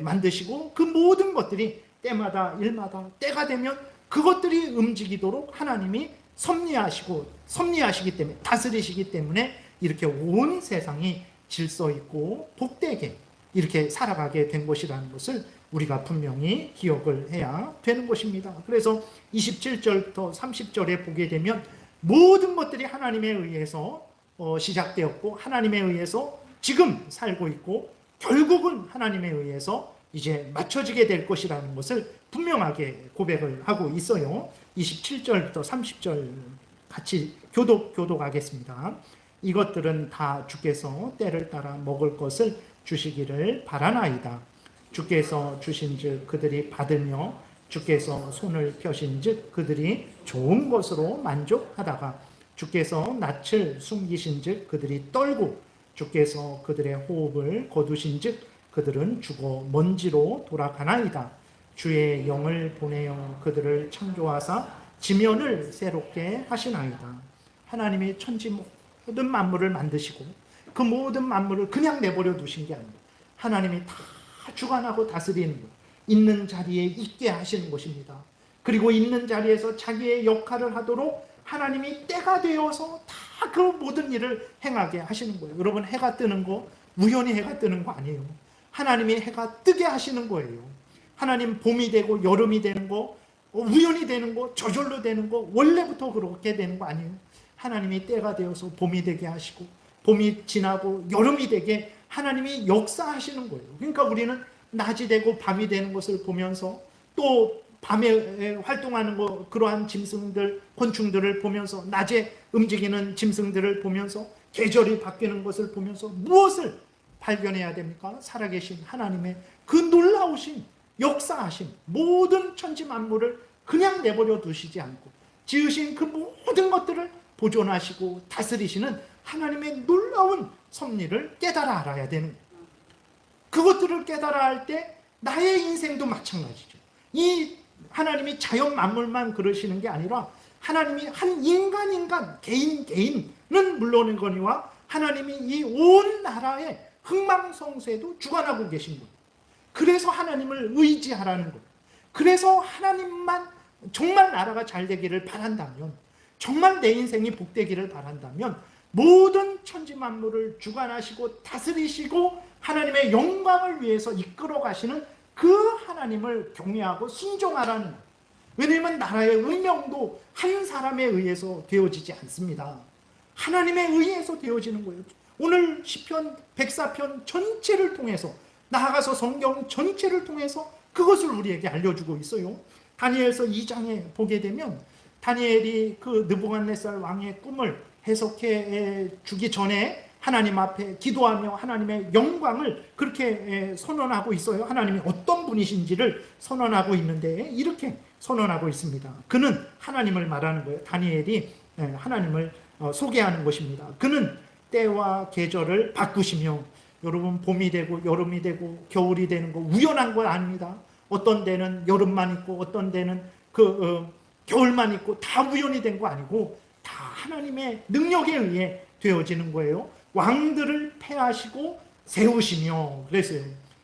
Speaker 1: 만드시고 그 모든 것들이 때마다 일마다 때가 되면 그것들이 움직이도록 하나님이 섭리하시기 때문에 다스리시기 때문에 이렇게 온 세상이 질서 있고 복되게 이렇게 살아가게 된 것이라는 것을 우리가 분명히 기억을 해야 되는 것입니다. 그래서 27절부터 30절에 보게 되면 모든 것들이 하나님에 의해서 시작되었고 하나님에 의해서 지금 살고 있고 결국은 하나님에 의해서 이제 맞춰지게 될 것이라는 것을 분명하게 고백을 하고 있어요. 27절부터 30절 같이 교독하겠습니다. 이것들은 다 주께서 때를 따라 먹을 것을 주시기를 바라나이다. 주께서 주신즉 그들이 받으며 주께서 손을 펴신즉 그들이 좋은 것으로 만족하다가 주께서 낯을 숨기신즉 그들이 떨고 주께서 그들의 호흡을 거두신즉 그들은 죽어 먼지로 돌아가나이다. 주의 영을 보내어 그들을 창조하사 지면을 새롭게 하시나이다. 하나님이 천지 모든 만물을 만드시고 그 모든 만물을 그냥 내버려 두신 게 아닙니다. 하나님이 다 주관하고 다스리는 것, 있는 자리에 있게 하시는 것입니다. 그리고 있는 자리에서 자기의 역할을 하도록 하나님이 때가 되어서 다 그 모든 일을 행하게 하시는 거예요. 여러분 해가 뜨는 거 우연히 해가 뜨는 거 아니에요. 하나님이 해가 뜨게 하시는 거예요. 하나님 봄이 되고 여름이 되는 거 우연히 되는 거 저절로 되는 거 원래부터 그렇게 되는 거 아니에요. 하나님이 때가 되어서 봄이 되게 하시고 봄이 지나고 여름이 되게 하나님이 역사하시는 거예요. 그러니까 우리는 낮이 되고 밤이 되는 것을 보면서, 또 밤에 활동하는 그러한 짐승들, 곤충들을 보면서, 낮에 움직이는 짐승들을 보면서, 계절이 바뀌는 것을 보면서 무엇을 발견해야 됩니까? 살아계신 하나님의 그 놀라우신 역사하심, 모든 천지 만물을 그냥 내버려 두시지 않고 지으신 그 모든 것들을 보존하시고 다스리시는 하나님의 놀라운 섭리를 깨달아 알아야 되는 거예요. 그것들을 깨달아 할 때 나의 인생도 마찬가지죠. 이 하나님이 자연 만물만 그러시는 게 아니라 하나님이 한 인간 개인은 물론이거니와 하나님이 이 온 나라의 흥망성쇠도 주관하고 계신 거예요. 그래서 하나님을 의지하라는 거예요. 그래서 하나님만 정말 나라가 잘 되기를 바란다면, 정말 내 인생이 복되기를 바란다면 모든 천지 만물을 주관하시고 다스리시고 하나님의 영광을 위해서 이끌어 가시는 그 하나님을 경외하고 순종하라는 거예요. 왜냐하면 나라의 운명도 한 사람에 의해서 되어지지 않습니다. 하나님에 의해서 되어지는 거예요. 오늘 시편 104편 전체를 통해서, 나아가서 성경 전체를 통해서 그것을 우리에게 알려주고 있어요. 다니엘서 2장에 보게 되면 다니엘이 그 느부갓네살 왕의 꿈을 해석해 주기 전에 하나님 앞에 기도하며 하나님의 영광을 그렇게 선언하고 있어요. 하나님이 어떤 분이신지를 선언하고 있는데 이렇게 선언하고 있습니다. 그는 하나님을 말하는 거예요. 다니엘이 하나님을 소개하는 것입니다. 그는 때와 계절을 바꾸시며, 여러분, 봄이 되고 여름이 되고 겨울이 되는 거 우연한 거 아닙니다. 어떤 데는 여름만 있고 어떤 데는 겨울만 있고 다 우연이 된 거 아니고 다 하나님의 능력에 의해 되어지는 거예요. 왕들을 패하시고 세우시며 그랬어요.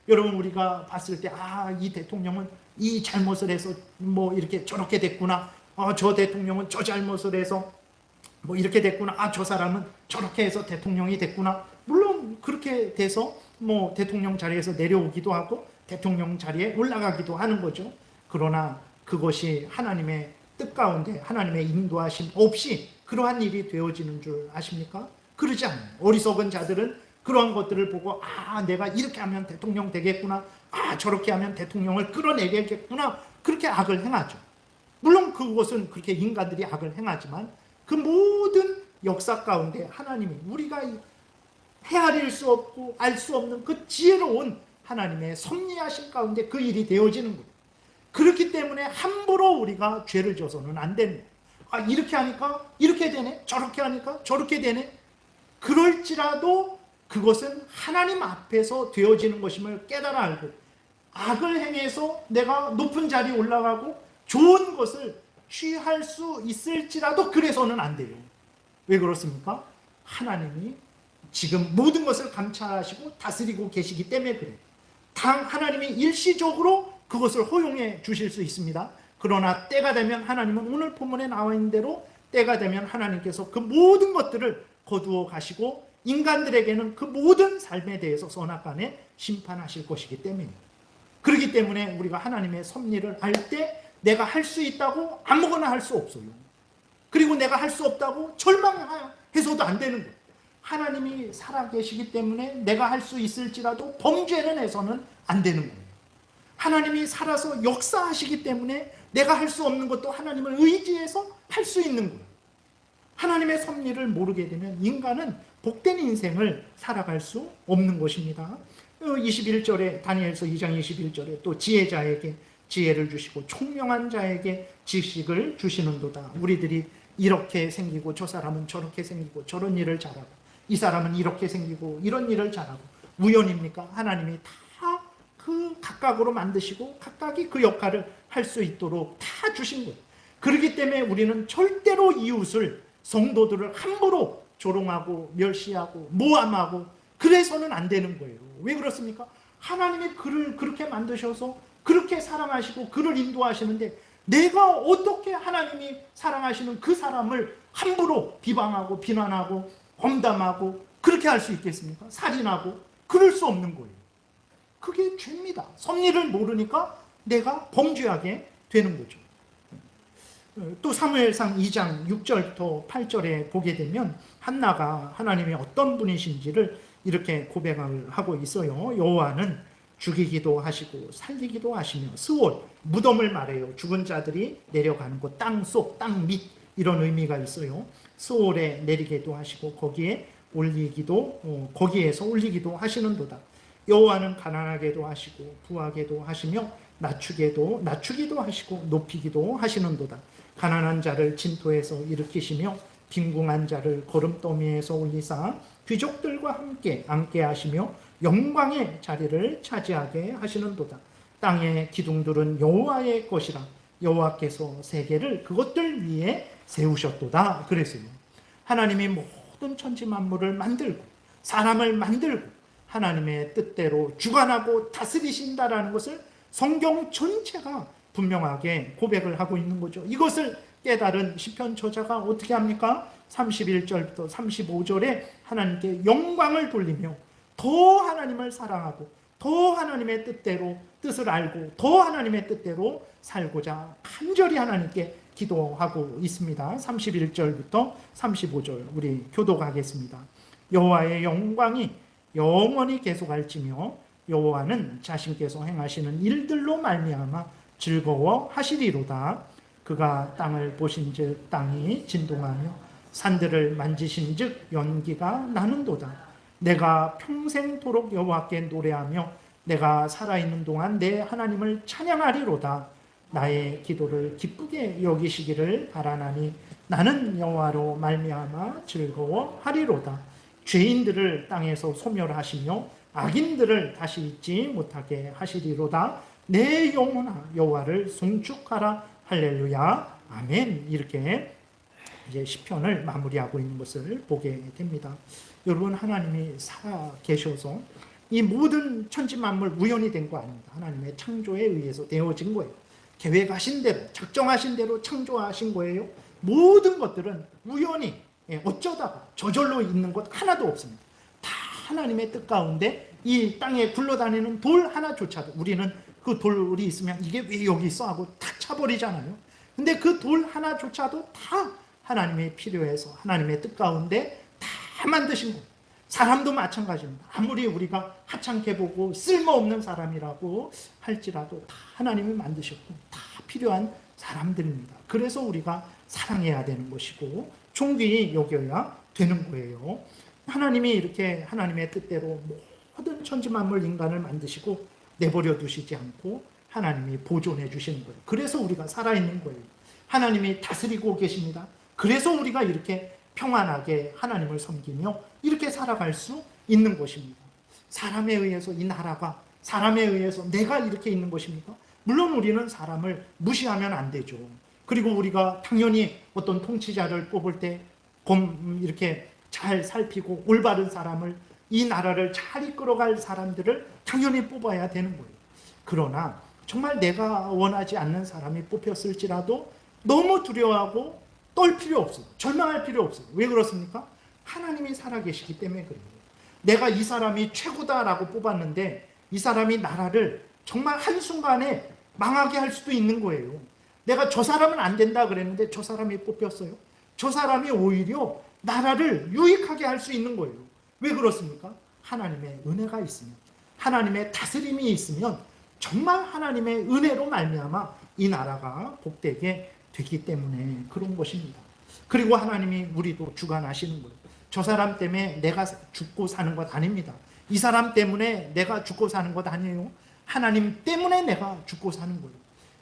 Speaker 1: 여러분, 우리가 봤을 때 이 대통령은 이 잘못을 해서 뭐 이렇게 저렇게 됐구나, 저 대통령은 저 잘못을 해서 뭐 이렇게 됐구나, 저 사람은 저렇게 해서 대통령이 됐구나. 물론 그렇게 돼서 뭐 대통령 자리에서 내려오기도 하고 대통령 자리에 올라가기도 하는 거죠. 그러나 그것이 하나님의 뜻 가운데 하나님의 인도하심 없이 그러한 일이 되어지는 줄 아십니까? 그러지 않아요. 어리석은 자들은 그러한 것들을 보고 내가 이렇게 하면 대통령 되겠구나, 저렇게 하면 대통령을 끌어내겠구나, 그렇게 악을 행하죠. 물론 그것은 그렇게 인간들이 악을 행하지만 그 모든 역사 가운데 하나님이 우리가 헤아릴 수 없고 알 수 없는 그 지혜로운 하나님의 섭리하신 가운데 그 일이 되어지는 거예요. 그렇기 때문에 함부로 우리가 죄를 져서는 안 되는 거예요. 이렇게 하니까 이렇게 되네, 저렇게 하니까 저렇게 되네. 그럴지라도 그것은 하나님 앞에서 되어지는 것임을 깨달아 알고, 악을 행해서 내가 높은 자리에 올라가고 좋은 것을 취할 수 있을지라도 그래서는 안 돼요. 왜 그렇습니까? 하나님이 지금 모든 것을 감찰하시고 다스리고 계시기 때문에 그래요. 당 하나님이 일시적으로 그것을 허용해 주실 수 있습니다. 그러나 때가 되면 하나님은 오늘 본문에 나와 있는 대로 때가 되면 하나님께서 그 모든 것들을 거두어 가시고 인간들에게는 그 모든 삶에 대해서 선악간에 심판하실 것이기 때문입니다. 그렇기 때문에 우리가 하나님의 섭리를 알 때 내가 할 수 있다고 아무거나 할 수 없어요. 그리고 내가 할 수 없다고 절망해서도 안 되는 거예요. 하나님이 살아계시기 때문에 내가 할 수 있을지라도 범죄는 해서는 안 되는 거예요. 하나님이 살아서 역사하시기 때문에 내가 할 수 없는 것도 하나님을 의지해서 할 수 있는 거예요. 하나님의 섭리를 모르게 되면 인간은 복된 인생을 살아갈 수 없는 것입니다. 21절에 다니엘서 2장 21절에 또 지혜자에게 지혜를 주시고 총명한 자에게 지식을 주시는도다. 우리들이 이렇게 생기고 저 사람은 저렇게 생기고 저런 일을 잘하고 이 사람은 이렇게 생기고 이런 일을 잘하고 우연입니까? 하나님이 다 그 각각으로 만드시고 각각이 그 역할을 할 수 있도록 다 주신 거예요. 그렇기 때문에 우리는 절대로 이웃을, 성도들을 함부로 조롱하고 멸시하고 모함하고 그래서는 안 되는 거예요. 왜 그렇습니까? 하나님이 그를 그렇게 만드셔서 그렇게 사랑하시고 그를 인도하시는데 내가 어떻게 하나님이 사랑하시는 그 사람을 함부로 비방하고 비난하고 험담하고 그렇게 할 수 있겠습니까? 살인하고 그럴 수 없는 거예요. 그게 죄입니다. 섭리를 모르니까 내가 범죄하게 되는 거죠. 또 사무엘상 2장 6절부터 8절에 보게 되면 한나가 하나님이 어떤 분이신지를 이렇게 고백을 하고 있어요. 여호와는 죽이기도 하시고 살리기도 하시며, 스올, 무덤을 말해요. 죽은 자들이 내려가는 곳, 땅속, 땅밑, 이런 의미가 있어요. 스올에 내리게도 하시고 거기에 올리기도, 거기에서 올리기도 하시는도다. 여호와는 가난하게도 하시고 부하게도 하시며 낮추기도 하시고 높이기도 하시는도다. 가난한 자를 진토에서 일으키시며 빈궁한 자를 거름더미에서 올리사 귀족들과 함께 앉게 하시며 영광의 자리를 차지하게 하시는도다. 땅의 기둥들은 여호와의 것이라. 여호와께서 세계를 그것들 위에 세우셨도다. 그랬어요. 하나님이 모든 천지 만물을 만들고 사람을 만들고 하나님의 뜻대로 주관하고 다스리신다라는 것을 성경 전체가 분명하게 고백을 하고 있는 거죠. 이것을 깨달은 시편 저자가 어떻게 합니까? 31절부터 35절에 하나님께 영광을 돌리며 더 하나님을 사랑하고 더 하나님의 뜻대로 뜻을 알고 더 하나님의 뜻대로 살고자 간절히 하나님께 기도하고 있습니다. 31절부터 35절 우리 교독하겠습니다. 여호와의 영광이 영원히 계속할지며 여호와는 자신께서 행하시는 일들로 말미암아 즐거워하시리로다. 그가 땅을 보신즉 땅이 진동하며 산들을 만지신즉 연기가 나는도다. 내가 평생토록 여호와께 노래하며 내가 살아있는 동안 내 하나님을 찬양하리로다. 나의 기도를 기쁘게 여기시기를 바라나니 나는 여호와로 말미암아 즐거워하리로다. 죄인들을 땅에서 소멸하시며 악인들을 다시 잊지 못하게 하시리로다. 내 영혼아 여호와를 송축하라. 할렐루야 아멘. 이렇게 이제 시편을 마무리하고 있는 것을 보게 됩니다. 여러분, 하나님이 살아 계셔서 이 모든 천지 만물 우연이 된 거 아닙니다. 하나님의 창조에 의해서 되어진 거예요. 계획하신 대로, 작정하신 대로 창조하신 거예요. 모든 것들은 우연히, 어쩌다가 저절로 있는 것 하나도 없습니다. 다 하나님의 뜻 가운데 이 땅에 굴러다니는 돌 하나조차도, 우리는 그 돌이 있으면 이게 왜 여기 있어 하고 탁 차버리잖아요. 근데 그 돌 하나조차도 다 하나님이 필요해서 하나님의 뜻 가운데 다 만드신 겁니다. 사람도 마찬가지입니다. 아무리 우리가 하찮게 보고 쓸모없는 사람이라고 할지라도 다 하나님이 만드셨고 다 필요한 사람들입니다. 그래서 우리가 사랑해야 되는 것이고 존귀히 여겨야 되는 거예요. 하나님이 이렇게 하나님의 뜻대로 모든 천지만물 인간을 만드시고 내버려 두시지 않고 하나님이 보존해 주시는 거예요. 그래서 우리가 살아있는 거예요. 하나님이 다스리고 계십니다. 그래서 우리가 이렇게 평안하게 하나님을 섬기며 이렇게 살아갈 수 있는 것입니다. 사람에 의해서 이 나라가, 사람에 의해서 내가 이렇게 있는 것입니까? 물론 우리는 사람을 무시하면 안 되죠. 그리고 우리가 당연히 어떤 통치자를 뽑을 때 이렇게 잘 살피고 올바른 사람을, 이 나라를 잘 이끌어갈 사람들을 당연히 뽑아야 되는 거예요. 그러나 정말 내가 원하지 않는 사람이 뽑혔을지라도 너무 두려워하고 떨 필요 없어요. 절망할 필요 없어요. 왜 그렇습니까? 하나님이 살아계시기 때문에 그래요. 내가 이 사람이 최고다라고 뽑았는데 이 사람이 나라를 정말 한순간에 망하게 할 수도 있는 거예요. 내가 저 사람은 안 된다 그랬는데 저 사람이 뽑혔어요. 저 사람이 오히려 나라를 유익하게 할 수 있는 거예요. 왜 그렇습니까? 하나님의 은혜가 있으면, 하나님의 다스림이 있으면 정말 하나님의 은혜로 말미암아 이 나라가 복되게 되기 때문에 그런 것입니다. 그리고 하나님이 우리도 주관하시는 거예요. 저 사람 때문에 내가 죽고 사는 것 아닙니다. 이 사람 때문에 내가 죽고 사는 것 아니에요. 하나님 때문에 내가 죽고 사는 거예요.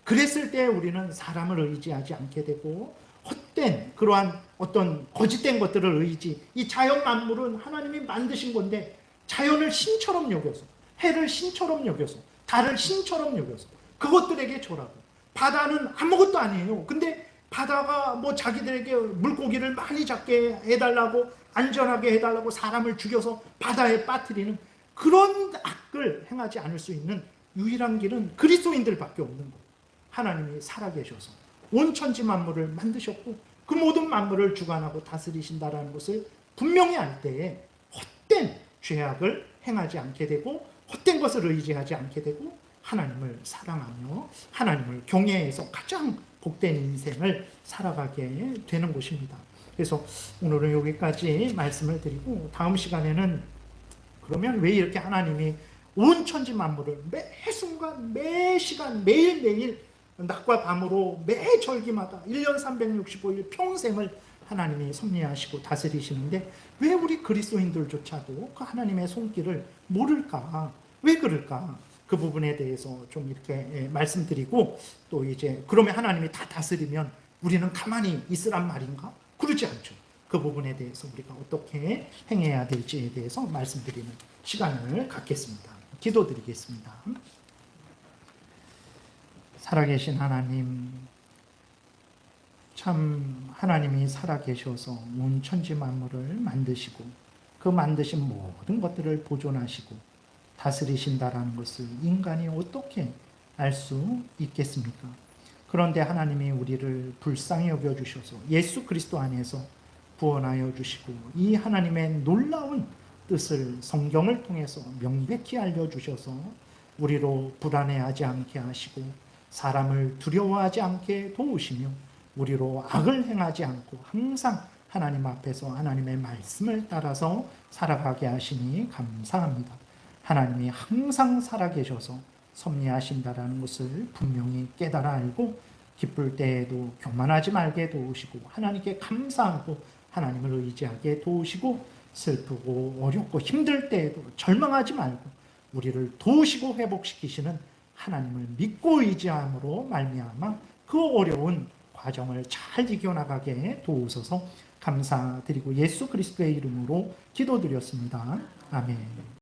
Speaker 1: 그랬을 때 우리는 사람을 의지하지 않게 되고 헛된 그러한 어떤 거짓된 것들을 이 자연 만물은 하나님이 만드신 건데 자연을 신처럼 여겨서, 해를 신처럼 여겨서, 달을 신처럼 여겨서 그것들에게 절하고, 바다는 아무것도 아니에요. 근데 바다가 뭐 자기들에게 물고기를 많이 잡게 해달라고, 안전하게 해달라고 사람을 죽여서 바다에 빠뜨리는 그런 악을 행하지 않을 수 있는 유일한 길은 그리스도인들밖에 없는 거예요. 하나님이 살아계셔서 온 천지 만물을 만드셨고 그 모든 만물을 주관하고 다스리신다라는 것을 분명히 알 때에 헛된 죄악을 행하지 않게 되고 헛된 것을 의지하지 않게 되고 하나님을 사랑하며 하나님을 경외해서 가장 복된 인생을 살아가게 되는 것입니다. 그래서 오늘은 여기까지 말씀을 드리고 다음 시간에는 그러면 왜 이렇게 하나님이 온 천지 만물을 매 순간, 매 시간, 매일매일 낮과 밤으로 매 절기마다 1년 365일 평생을 하나님이 섭리하시고 다스리시는데 왜 우리 그리스도인들조차도 그 하나님의 손길을 모를까? 왜 그럴까? 그 부분에 대해서 좀 이렇게 말씀드리고, 또 이제 그러면 하나님이 다 다스리면 우리는 가만히 있으란 말인가? 그러지 않죠. 그 부분에 대해서 우리가 어떻게 행해야 될지에 대해서 말씀드리는 시간을 갖겠습니다. 기도드리겠습니다. 살아계신 하나님, 참 하나님이 살아계셔서 온 천지 만물을 만드시고 그 만드신 모든 것들을 보존하시고 다스리신다라는 것을 인간이 어떻게 알 수 있겠습니까? 그런데 하나님이 우리를 불쌍히 여겨주셔서 예수 그리스도 안에서 구원하여 주시고 이 하나님의 놀라운 뜻을 성경을 통해서 명백히 알려주셔서 우리로 불안해하지 않게 하시고 사람을 두려워하지 않게 도우시며 우리로 악을 행하지 않고 항상 하나님 앞에서 하나님의 말씀을 따라서 살아가게 하시니 감사합니다. 하나님이 항상 살아계셔서 섭리하신다라는 것을 분명히 깨달아 알고 기쁠 때에도 교만하지 말게 도우시고 하나님께 감사하고 하나님을 의지하게 도우시고 슬프고 어렵고 힘들 때에도 절망하지 말고 우리를 도우시고 회복시키시는 하나님을 믿고 의지함으로 말미암아 그 어려운 과정을 잘 이겨나가게 도우소서 감사드리고 예수 그리스도의 이름으로 기도드렸습니다. 아멘.